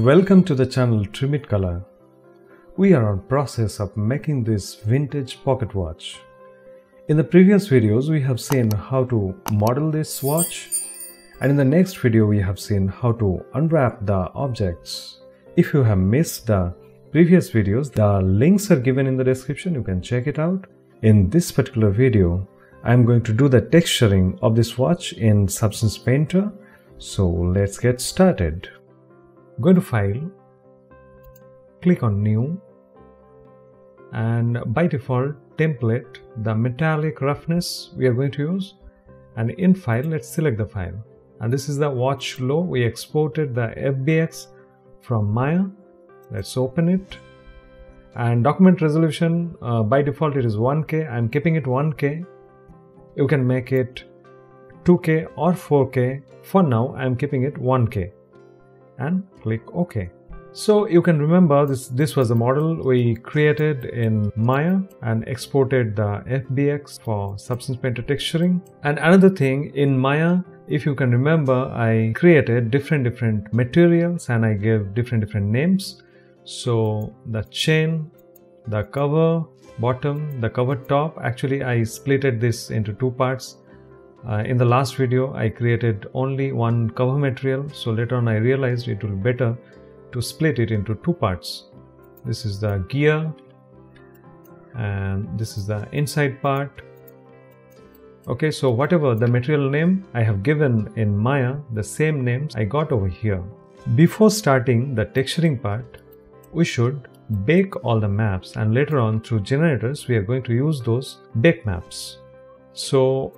Welcome to the channel Trim It Color. We are on process of making this vintage pocket watch. In the previous videos we have seen how to model this watch, and in the next video we have seen how to unwrap the objects. If you have missed the previous videos, the links are given in the description, you can check it out. In this particular video I am going to do the texturing of this watch in Substance Painter, so let's get started. Go to File, click on New, and by default template the metallic roughness we are going to use, and in File let's select the file, and this is the watch low. We exported the FBX from Maya. Let's open it, and document resolution by default it is 1K. I'm keeping it 1K. You can make it 2K or 4K. For now I'm keeping it 1K. And click OK. So you can remember this was a model we created in Maya and exported the FBX for Substance Painter texturing. And another thing, in Maya, if you can remember, I created different materials and I gave different names. So the chain, the cover bottom, the cover top, actually I splitted this into two parts. In the last video I created only one cover material, so later on I realized it will be better to split it into two parts. This is the gear and this is the inside part. Okay, so whatever the material name I have given in Maya, the same names I got over here. Before starting the texturing part, we should bake all the maps, and later on through generators we are going to use those bake maps. So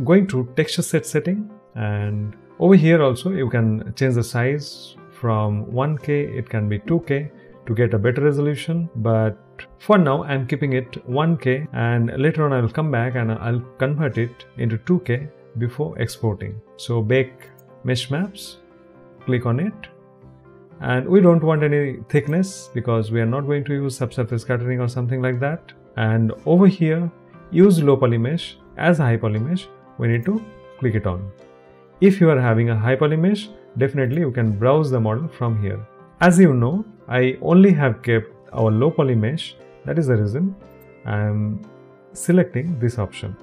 going to texture set setting, and over here also you can change the size from 1K, it can be 2K to get a better resolution, but for now I'm keeping it 1K, and later on I will come back and I'll convert it into 2K before exporting. So bake mesh maps, click on it, and we don't want any thickness because we are not going to use subsurface scattering or something like that. And over here use low poly mesh as a high poly mesh. We need to click it on. If you are having a high poly mesh, definitely you can browse the model from here. As you know, I only have kept our low poly mesh. That is the reason I am selecting this option.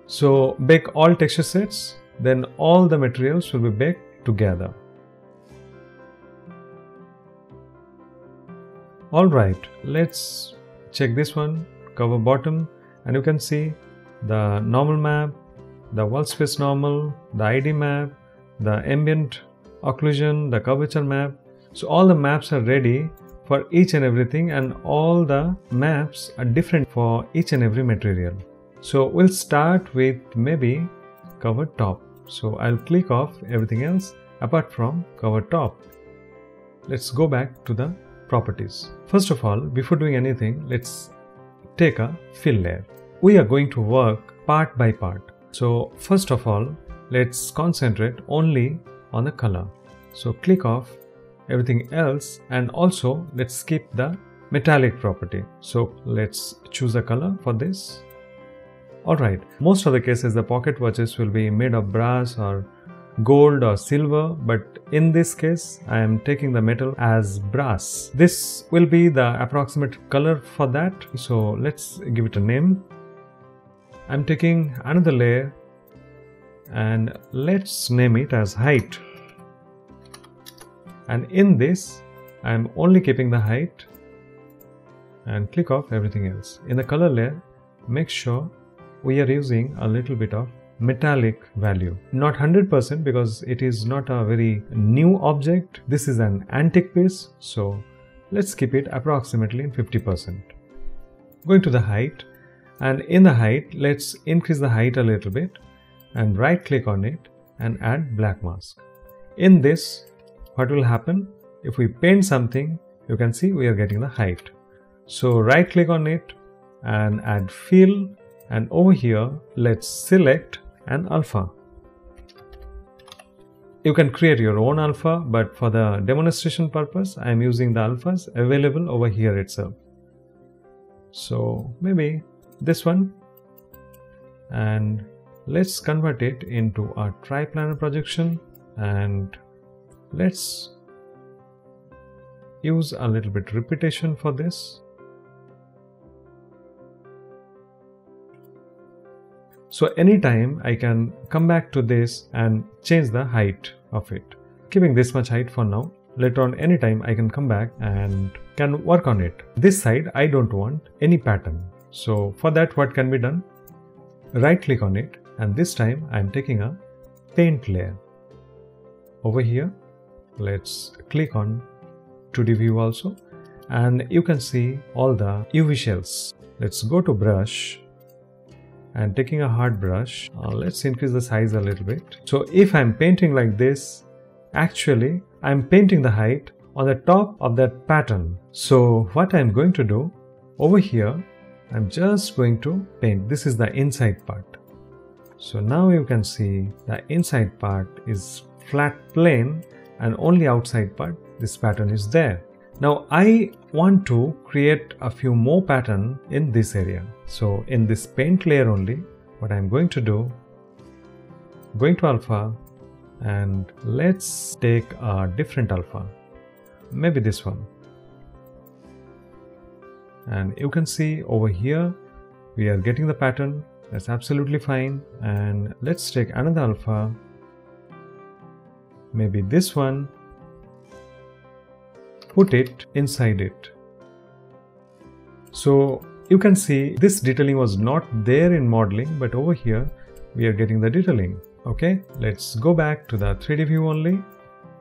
So bake all texture sets, then all the materials will be baked together. Alright, let's check this one, cover bottom, and you can see the normal map, the wall space normal, the ID map, the ambient occlusion, the curvature map. So all the maps are ready for each and everything, and all the maps are different for each and every material. So we'll start with maybe cover top. So I'll click off everything else apart from cover top. Let's go back to the properties. First of all, before doing anything, let's take a fill layer. We are going to work part by part. So first of all, let's concentrate only on the color. So click off everything else, and also let's skip the metallic property. So let's choose a color for this. Alright, most of the cases the pocket watches will be made of brass or gold or silver, but in this case I am taking the metal as brass. This will be the approximate color for that. So let's give it a name. I'm taking another layer and let's name it as height, and in this I'm only keeping the height, and click off everything else. In the color layer, make sure we are using a little bit of metallic value, not 100% because it is not a very new object. This is an antique piece, so let's keep it approximately 50%. Going to the height, and in the height let's increase the height a little bit and right click on it and add black mask. In this, what will happen, if we paint something, you can see we are getting the height. So right click on it and add fill, and over here let's select an alpha. You can create your own alpha, but for the demonstration purpose I am using the alphas available over here itself. So maybe this one, and let's convert it into a triplanar projection, and let's use a little bit repetition for this. So anytime I can come back to this and change the height of it, keeping this much height for now. Later on, anytime I can come back and can work on it. This side I don't want any pattern. So for that, what can be done? Right click on it, and this time I'm taking a paint layer. Over here, let's click on 2D view also, and you can see all the UV shells. Let's go to brush and taking a hard brush, let's increase the size a little bit. So if I'm painting like this, actually I'm painting the height on the top of that pattern. So what I'm going to do over here, I'm just going to paint. This is the inside part. So now you can see the inside part is flat plane, and only outside part this pattern is there. Now I want to create a few more pattern in this area. So in this paint layer only, what I'm going to do, going to alpha, and let's take a different alpha, maybe this one. And you can see over here we are getting the pattern. That's absolutely fine. And let's take another alpha, maybe this one, put it inside it. So you can see this detailing was not there in modeling, but over here we are getting the detailing. Okay, let's go back to the 3D view only.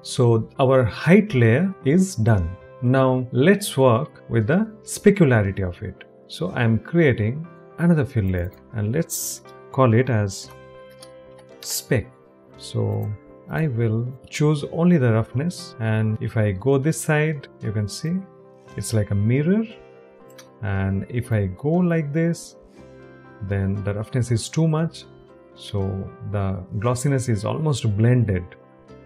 So our height layer is done. Now let's work with the specularity of it. So I'm creating another fill layer, and let's call it as spec. So I will choose only the roughness, and if I go this side, you can see it's like a mirror, and if I go like this, then the roughness is too much, so the glossiness is almost blended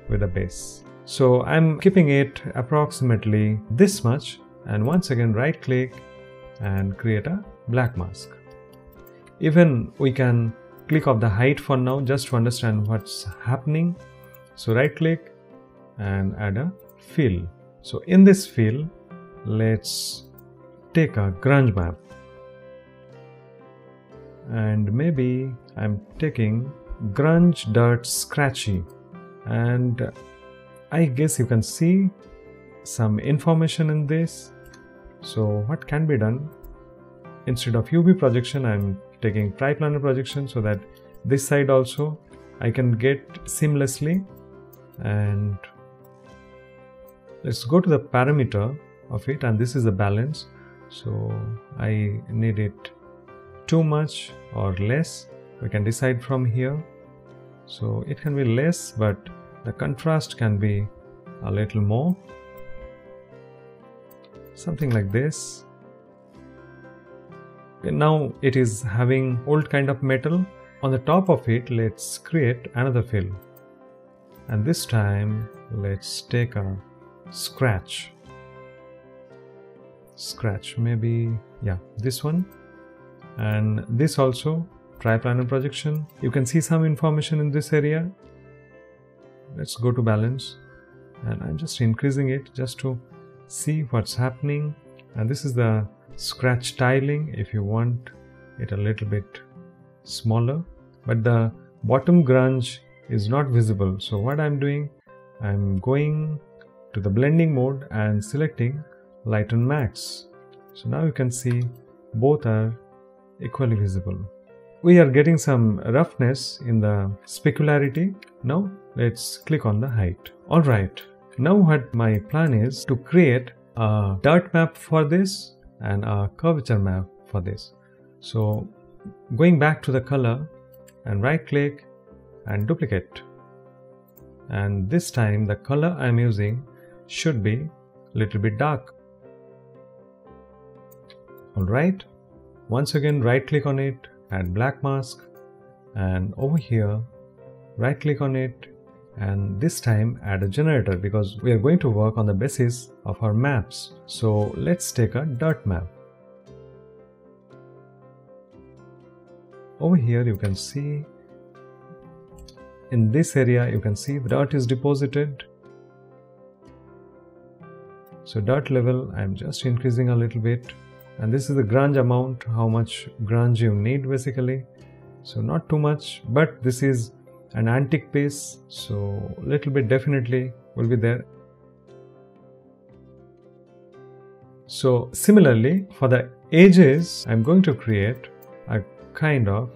with the base. So I'm keeping it approximately this much, and once again right click and create a black mask. Even we can click off the height for now, just to understand what's happening. So right click and add a fill. So in this fill, let's take a grunge map, and maybe I'm taking grunge dirt scratchy, and I guess you can see some information in this. So what can be done, instead of UV projection, I'm taking triplanar projection, so that this side also I can get seamlessly. And let's go to the parameter of it, and this is the balance. So I need it too much or less, we can decide from here. So it can be less, but the contrast can be a little more, something like this. Now it is having old kind of metal. On the top of it, let's create another fill, and this time let's take a scratch, maybe, yeah, this one, and this also triplanar projection. You can see some information in this area. Let's go to balance, and I'm just increasing it just to see what's happening. And this is the scratch tiling, if you want it a little bit smaller, but the bottom grunge is not visible. So what I'm doing, I'm going to the blending mode and selecting lighten max. So now you can see both are equally visible. We are getting some roughness in the specularity. Now let's click on the height. Alright, now what my plan is to create a dirt map for this and a curvature map for this. So going back to the color and right click and duplicate, and this time the color I'm using should be a little bit dark. Alright, once again right click on it, add black mask, and over here right click on it, and this time add a generator, because we are going to work on the basis of our maps. So let's take a dirt map. Over here you can see in this area, you can see the dirt is deposited, So dirt level, I'm just increasing a little bit. And this is the grunge amount, how much grunge you need basically. So not too much, but this is an antique piece, so a little bit definitely will be there. So similarly, for the edges, I'm going to create a kind of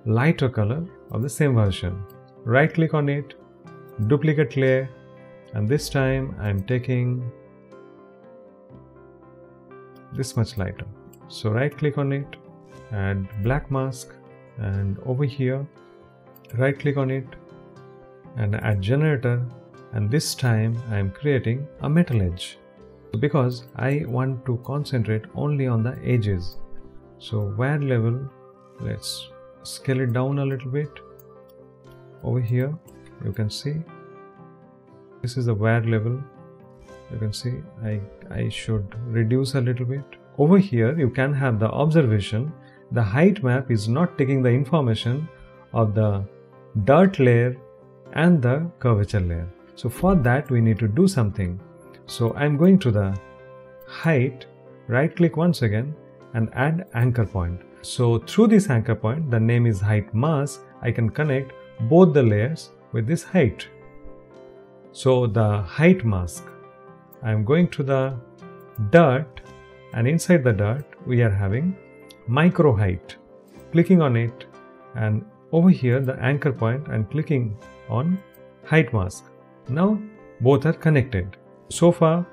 lighter color of the same version. Right click on it, duplicate layer, and this time I'm taking this much lighter. So right click on it, add black mask, and over here right click on it and add generator, and this time I am creating a metal edge because I want to concentrate only on the edges. So wear level, let's scale it down a little bit. Over here you can see this is the wear level. You can see I should reduce a little bit. Over here you can have the observation, the height map is not taking the information of the dirt layer and the curvature layer. So for that we need to do something. So I'm going to the height, right click once again and add anchor point. So through this anchor point, the name is height mask, I can connect both the layers with this height. So the height mask, I'm going to the dirt, and inside the dirt we are having micro height. Clicking on it, and over here the anchor point and clicking on height mask. Now both are connected. So far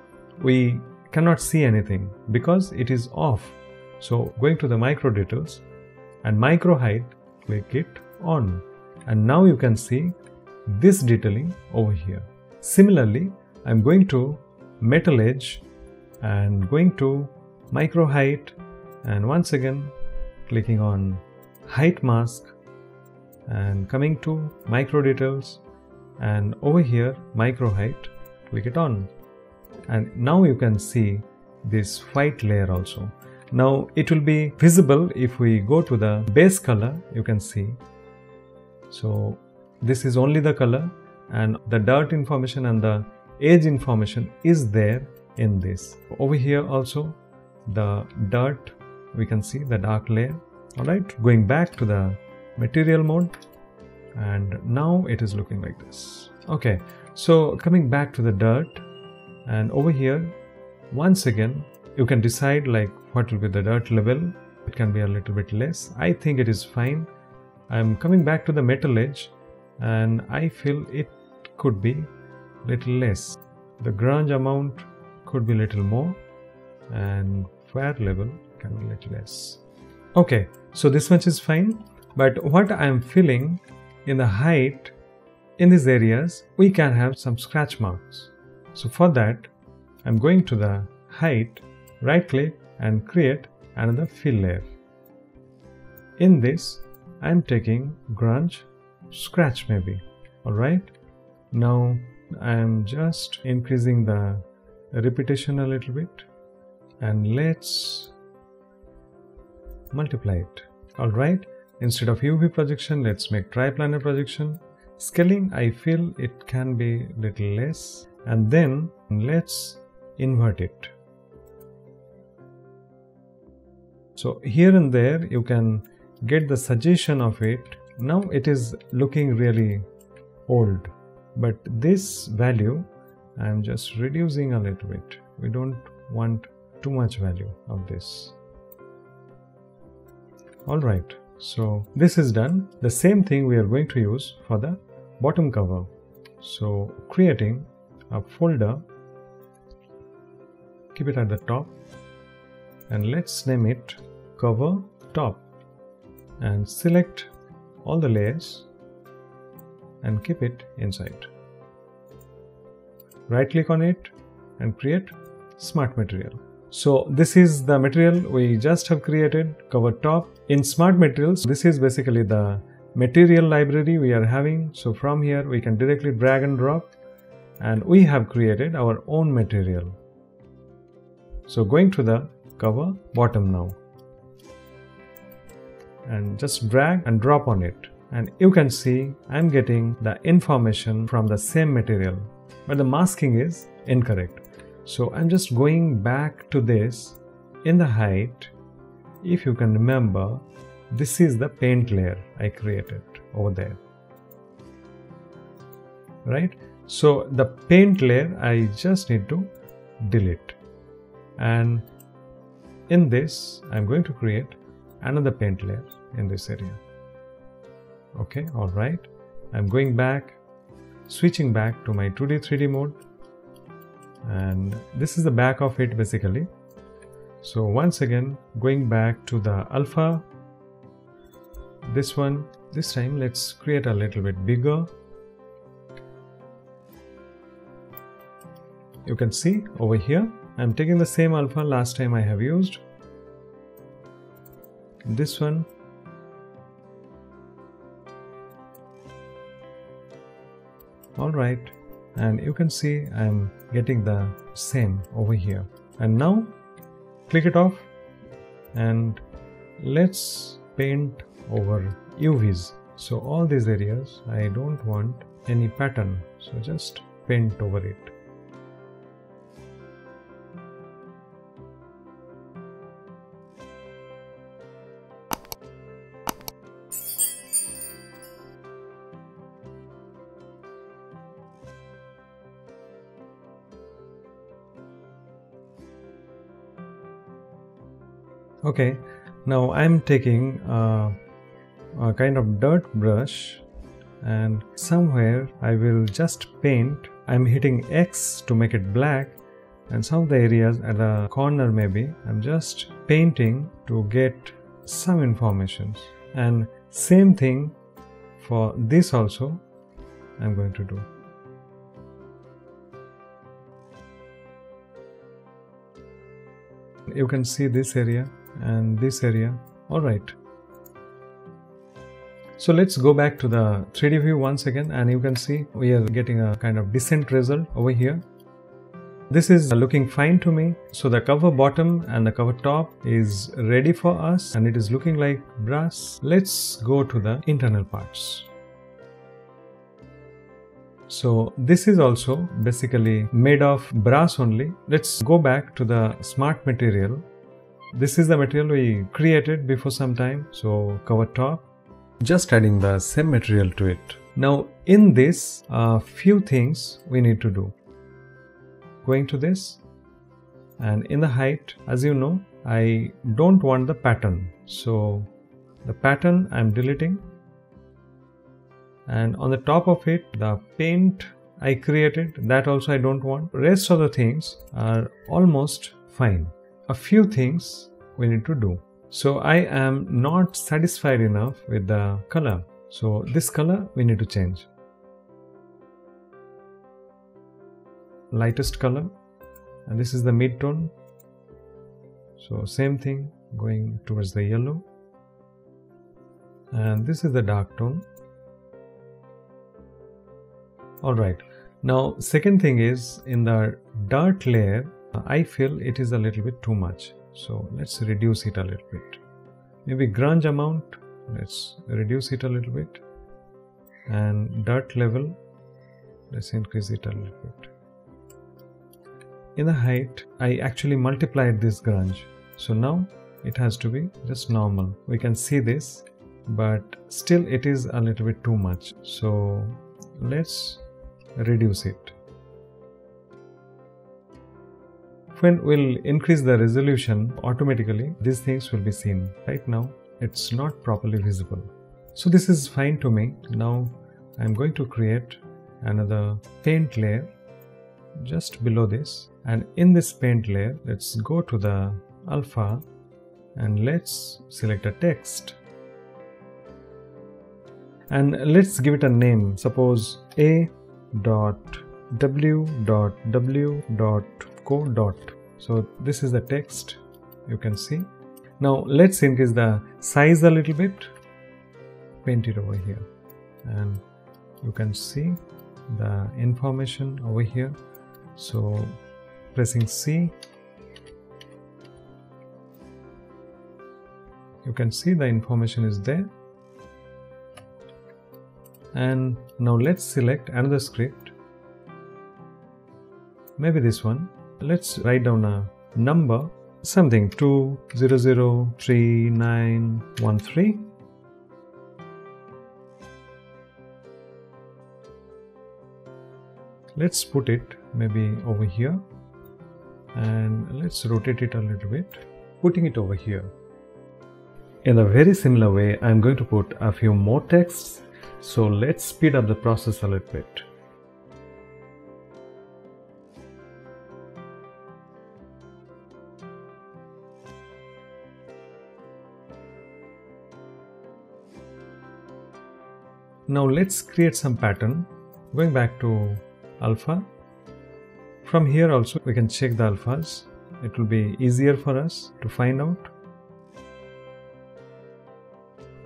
we cannot see anything because it is off. So going to the micro details and micro height, click it on, and now you can see this detailing over here. Similarly, I'm going to metal edge and going to micro height, and once again clicking on height mask and coming to micro details, and over here micro height, click it on, and now you can see this white layer also. Now it will be visible if we go to the base color. You can see, so this is only the color, and the dirt information and the edge information is there in this. Over here also the dirt, we can see the dark layer. Alright, going back to the material mode, and now it is looking like this. Okay, so coming back to the dirt, and over here once again you can decide like what will be the dirt level. It can be a little bit less. I think it is fine. I'm coming back to the metal edge, and I feel it could be little less. The grunge amount could be little more, and wear level can be little less. Okay, so this much is fine, but what I am feeling in the height, in these areas we can have some scratch marks. So for that I'm going to the height, right click and create another fill layer. In this I am taking grunge scratch maybe. Alright, now I am just increasing the repetition a little bit, and let's multiply it. Alright, instead of UV projection, let's make triplanar projection. Scaling, I feel it can be little less, and then let's invert it. So here and there you can get the suggestion of it. Now it is looking really old, but this value I am just reducing a little bit. We don't want too much value of this. Alright, so this is done. The same thing we are going to use for the bottom cover. So creating a folder, keep it at the top, and let's name it cover top, and select all the layers and keep it inside. Right click on it and create smart material. So this is the material we just have created, cover top. In smart materials, this is basically the material library we are having. So from here we can directly drag and drop, and we have created our own material. So going to the cover bottom now, and just drag and drop on it, and you can see I'm getting the information from the same material, but the masking is incorrect. So I'm just going back to this. In the height, if you can remember, this is the paint layer I created over there, right? So the paint layer I just need to delete, and in this I'm going to create another paint layer in this area. Okay, all right. I'm going back, switching back to my 2D 3D mode, and this is the back of it basically. So once again, going back to the alpha, this one, this time let's create a little bit bigger. You can see over here, I'm taking the same alpha last time I have used. This one. Alright, and you can see I'm getting the same over here. And now click it off and let's paint over UVs. So all these areas I don't want any pattern, so just paint over it. Okay, now I'm taking a kind of dirt brush, and somewhere I will just paint. I'm hitting X to make it black, and some of the areas at the corner maybe I'm just painting to get some information. And same thing for this also I'm going to do. You can see this area and this area. Alright, so let's go back to the 3D view once again, and you can see we are getting a kind of decent result over here. This is looking fine to me. So the cover bottom and the cover top is ready for us, and it is looking like brass. Let's go to the internal parts. So this is also basically made of brass only. Let's go back to the smart material. This is the material we created before some time. So cover top, just adding the same material to it. Now in this, a few things we need to do. Going to this, and in the height, as you know, I don't want the pattern. So the pattern I'm deleting. And on the top of it, the paint I created, that also I don't want. Rest of the things are almost fine. A few things we need to do. So I am not satisfied enough with the color. So this color we need to change. Lightest color, and this is the mid-tone. So same thing, going towards the yellow. And this is the dark tone. Alright, now second thing is, in the dirt layer, I feel it is a little bit too much. So let's reduce it a little bit. Maybe grunge amount, let's reduce it a little bit. And dirt level, let's increase it a little bit. In the height, I actually multiplied this grunge. So now it has to be just normal. We can see this, but still it is a little bit too much. So let's reduce it. When we'll increase the resolution, automatically these things will be seen. Right now it's not properly visible. So this is fine to me. Now I'm going to create another paint layer just below this, and in this paint layer, let's go to the alpha and let's select a text, and let's give it a name. Suppose a.w.w.co. So this is the text, you can see. Now let's increase the size a little bit, paint it over here, and you can see the information over here. So pressing C, you can see the information is there. And now let's select another script, maybe this one, let's write down a number, something 2003913. Let's put it maybe over here, and let's rotate it a little bit, putting it over here. In a very similar way, I'm going to put a few more texts, so let's speed up the process a little bit. Now let's create some pattern. Going back to alpha. From here also we can check the alphas. It will be easier for us to find out.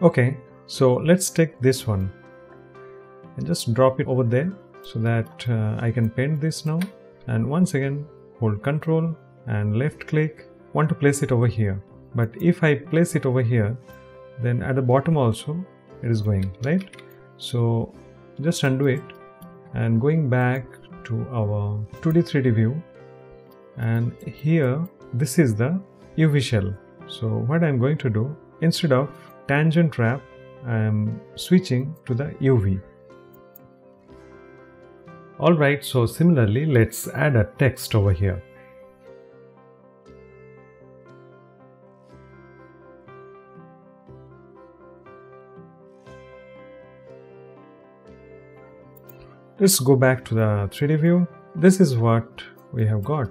Okay, so let's take this one and just drop it over there so that I can paint this now. And once again hold Ctrl and left click. Want to place it over here, but if I place it over here, then at the bottom also it is going, right? So just undo it and going back to our 2D 3D view, and here this is the UV shell. So what I'm going to do, instead of tangent wrap, I am switching to the UV. Alright, so similarly let's add a text over here. Let's go back to the 3D view. This is what we have got.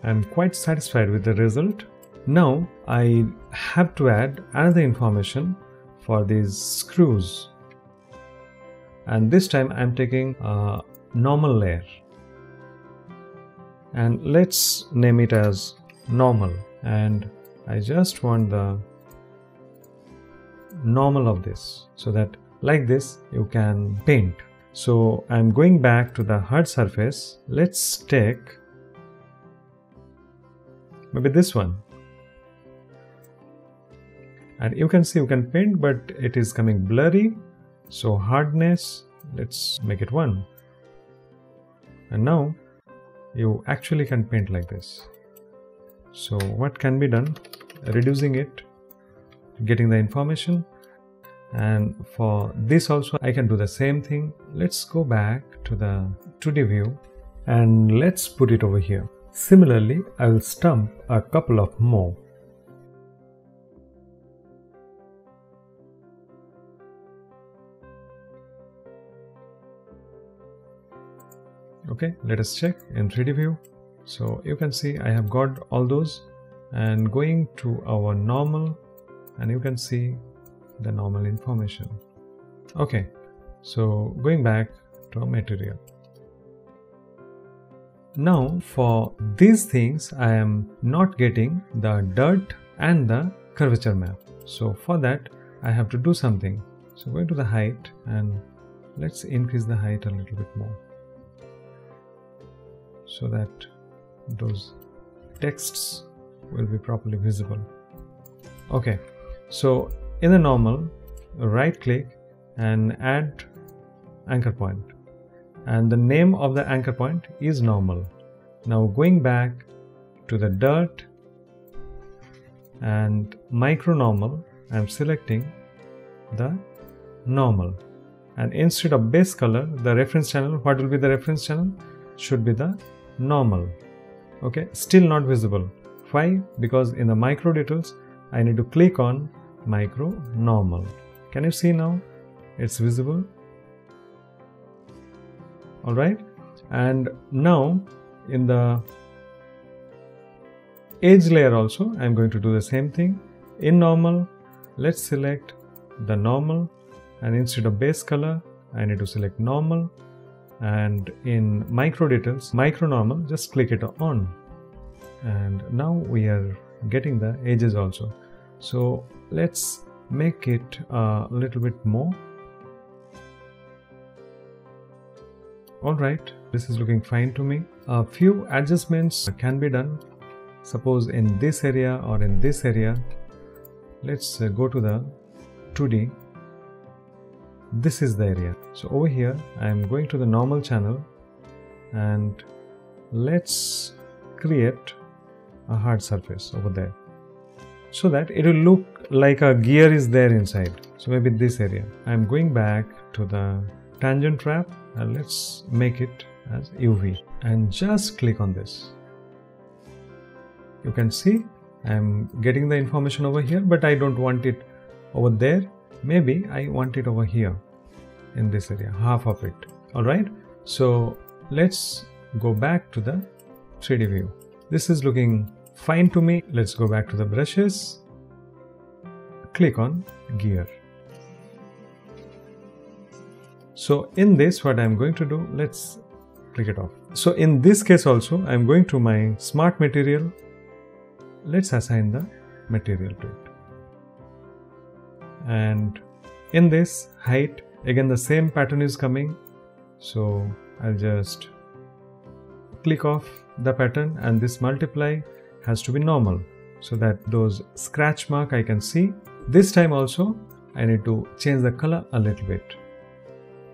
I'm quite satisfied with the result. Now I have to add another information for these screws. And this time I'm taking a normal layer. And let's name it as normal. And I just want the normal of this, so that like this you can paint. So I'm going back to the hard surface. Let's take maybe this one, and you can see you can paint, but it is coming blurry. So hardness, let's make it 1, and now you actually can paint like this. So what can be done? Reducing it, getting the information. And for this also I can do the same thing. Let's go back to the 2D view and let's put it over here. Similarly, I will stump a couple of more. Okay, let us check in 3D view. So you can see I have got all those, and going to our normal, and you can see the normal information. Okay, so going back to our material. Now for these things I am not getting the dirt and the curvature map. So for that I have to do something. So going to the height, and let's increase the height a little bit more, so that those texts will be properly visible. Okay, so in the normal, right click and add anchor point, and the name of the anchor point is normal. Now going back to the dirt and micro normal, I am selecting the normal, and instead of base color, the reference channel, what will be the reference channel? Should be the normal. Okay, still not visible. Why? Because in the micro details I need to click on micro normal. Can you see now? It's visible. Alright, and now in the edge layer also I'm going to do the same thing. In normal, let's select the normal, and instead of base color I need to select normal, and in micro details, micro normal, just click it on, and now we are getting the edges also. So let's make it a little bit more. Alright, this is looking fine to me. A few adjustments can be done. Suppose in this area or in this area, let's go to the 2D. This is the area. So over here I am going to the normal channel, and let's create a hard surface over there so that it will look like a gear is there inside. So maybe this area. I'm going back to the tangent wrap and let's make it as UV and just click on this. You can see I'm getting the information over here, but I don't want it over there. Maybe I want it over here in this area, half of it. Alright, so let's go back to the 3D view. This is looking fine to me. Let's go back to the brushes. Click on gear. So in this, what I'm going to do, let's click it off. So in this case also, I'm going to my smart material. Let's assign the material to it. And in this height, again the same pattern is coming. So I'll just click off the pattern, and this multiply has to be normal so that those scratch mark I can see. This time also I need to change the color a little bit.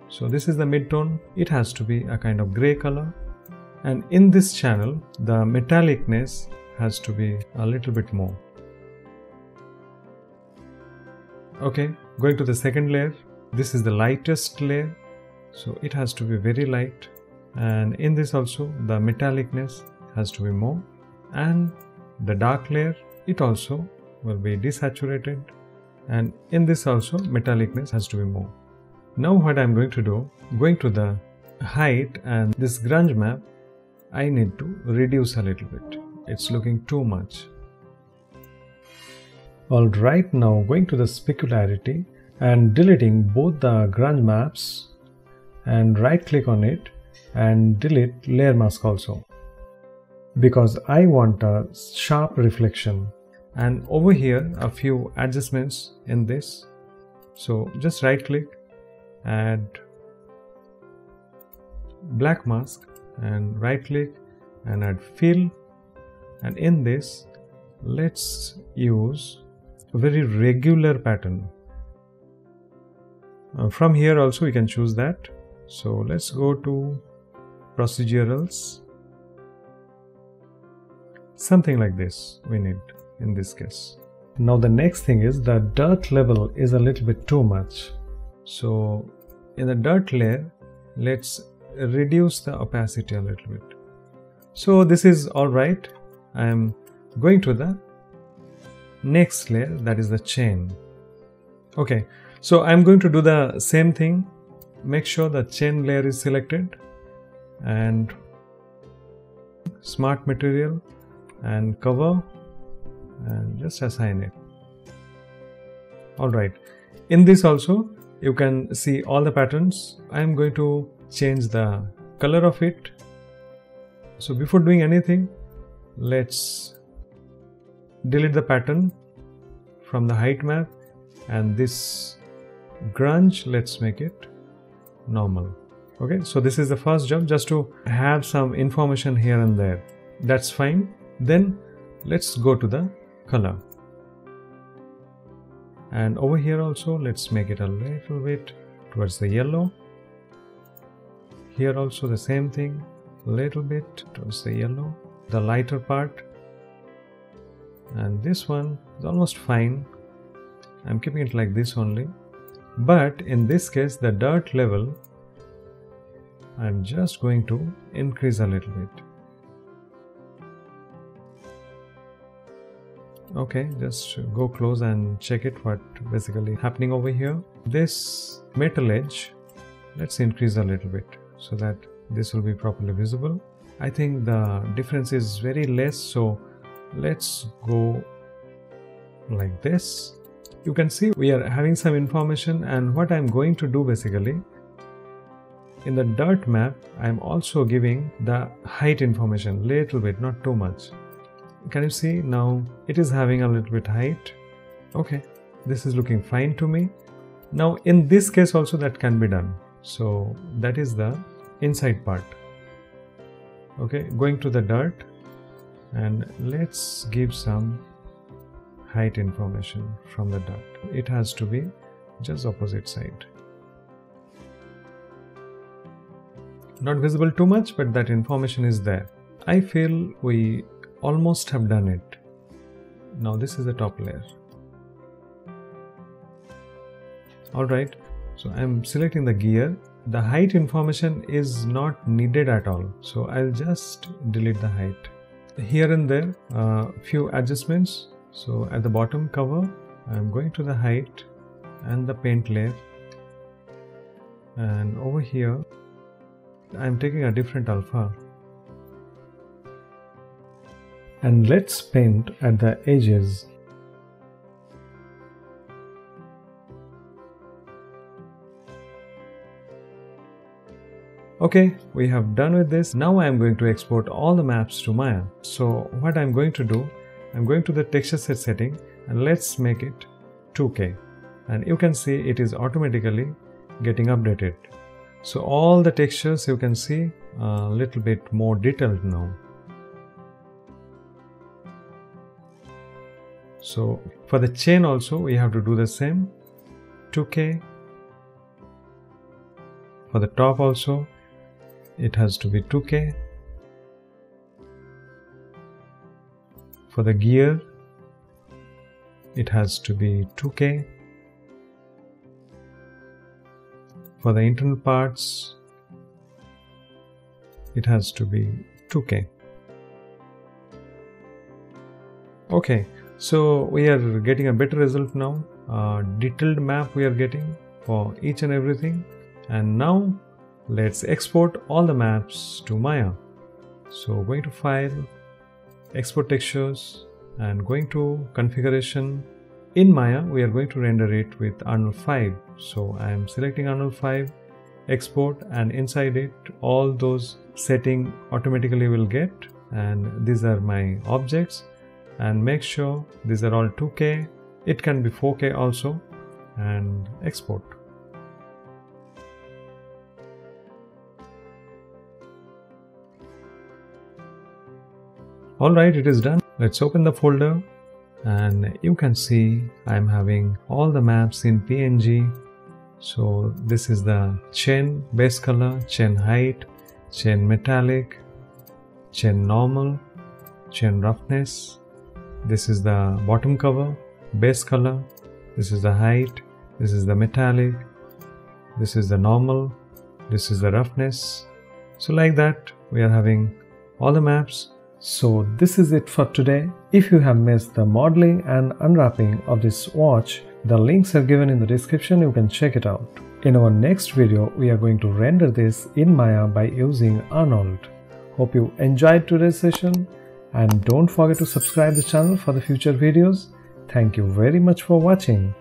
So this is the mid-tone. It has to be a kind of gray color, and in this channel the metallicness has to be a little bit more. Okay, going to the second layer. This is the lightest layer, so it has to be very light, and in this also the metallicness has to be more, and the dark layer, it also will be desaturated, and in this also metallicness has to be more. Now what I'm going to do, going to the height and this grunge map, I need to reduce a little bit. It's looking too much. Alright, now going to the specularity and deleting both the grunge maps, and right click on it and delete layer mask also, because I want a sharp reflection. And over here a few adjustments in this. So just right click, add black mask, and right click and add fill, and in this let's use a very regular pattern. From here also you can choose that. So let's go to procedurals. Something like this we need in this case. Now the next thing is the dirt level is a little bit too much. So in the dirt layer, let's reduce the opacity a little bit. So this is alright. I am going to the next layer, that is the chain. Okay, so I'm going to do the same thing. Make sure the chain layer is selected, and smart material and cover, and just assign it. Alright, in this also you can see all the patterns. I am going to change the color of it. So before doing anything, let's delete the pattern from the height map, and this grunge, let's make it normal. Okay, so this is the first job, just to have some information here and there. That's fine. Then let's go to the color, and over here also let's make it a little bit towards the yellow. Here also the same thing, little bit towards the yellow, the lighter part, and this one is almost fine. I'm keeping it like this only, but in this case the dirt level I'm just going to increase a little bit. Okay, just go close and check it, what basically happening over here. This metal edge, let's increase a little bit so that this will be properly visible. I think the difference is very less, so let's go like this. You can see we are having some information, and what I'm going to do basically, in the dirt map I'm also giving the height information little bit, not too much. Can you see now it is having a little bit height? Okay, this is looking fine to me. Now in this case also that can be done. So that is the inside part. Okay, going to the dirt, and let's give some height information from the dirt. It has to be just opposite side. Not visible too much, but that information is there. I feel we almost have done it. Now this is the top layer. Alright, so I'm selecting the gear. The height information is not needed at all, so I'll just delete the height. Here and there, few adjustments. So at the bottom cover, I'm going to the height and the paint layer, and over here I'm taking a different alpha, and let's paint at the edges. Okay, we have done with this. Now I am going to export all the maps to Maya. So what I'm going to do, I'm going to the texture set setting and let's make it 2K. And you can see it is automatically getting updated. So all the textures you can see a little bit more detailed now. So for the chain also we have to do the same, 2K. For the top also it has to be 2K. For the gear it has to be 2K. For the internal parts it has to be 2K. Okay, so we are getting a better result now. Detailed map we are getting for each and everything. And now let's export all the maps to Maya. So going to File, Export Textures, and going to Configuration. In Maya we are going to render it with Arnold 5. So I am selecting Arnold 5, Export, and inside it all those settings automatically will get, and these are my objects. And make sure these are all 2K. It can be 4K also, and export. Alright, it is done. Let's open the folder and you can see I'm having all the maps in PNG. So this is the chain base color, chain height, chain metallic, chain normal, chain roughness. This is the bottom cover, base color. This is the height, this is the metallic, this is the normal, this is the roughness. So like that we are having all the maps. So this is it for today. If you have missed the modeling and unwrapping of this watch, the links are given in the description, you can check it out. In our next video, we are going to render this in Maya by using Arnold. Hope you enjoyed today's session and don't forget to subscribe the channel for the future videos. Thank you very much for watching.